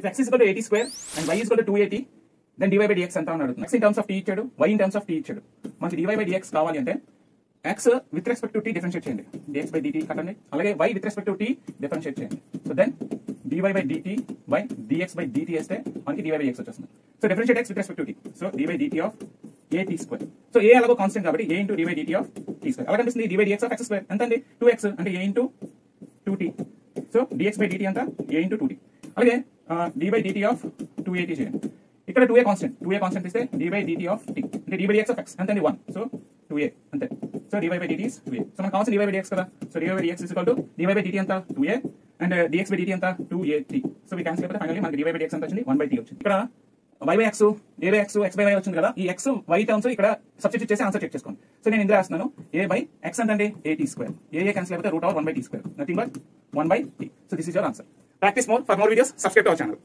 If x is equal to 80 square and y is equal to 280, then dy by dx ఎంత అని అడుగుతుంది. x in terms of t ఇచ్చాడు, y in terms of t ఇచ్చాడు. మనకి dy by dx కావాలి అంటే x with respect to t differentiate చేయండి, dx by dt కట్టండి. అలాగే y with respect to t differentiate చేయండి. So then dy by dt by dx by dt వేస్తే మనకి dy by dx వచ్చేస్తుంది. So differentiate x with respect to t. So dy by dt of a t square. So a అలాగో constant కాబట్టి a into dy by dt of t square. అలా కనిపిస్తుంది dy by dx of x square ఎంత అండి 2x అంటే a into 2t. So dx by dt అంతా a into 2t. అలాగే dy by dt of 2at చేయండి. ఇక్కడ 2a కాన్స్టెంట్ ఇస్తే dy by dt of t అంటే dy by dx of x అంతే 1. సో 2a అంతే. So dy by dt is 2a. So మనకు కావాల్సిన dy by dx కదా. So dy by dx is equal to dy by dt అంతా 2a and dx by dt అంతా 2at. So we cancel అయిపోతే finally మనకి dy by dx ఎంత వచ్చింది 1/t వచ్చింది. ఇక్కడ y by x, a by x, x by y వచ్చింది కదా. ఈ x y టర్మ్స్ ఇక్కడ సబ్స్టిట్యూట్ చేసి ఆన్సర్ చెక్ చేసుకోండి. సో నేను ఇందులో రాస్తున్నాను a by x అంటే at square. a cancel అయిపోతే √1/t square. Nothing but 1/t. So this is your answer. Practice more. For more videos subscribe to our channel.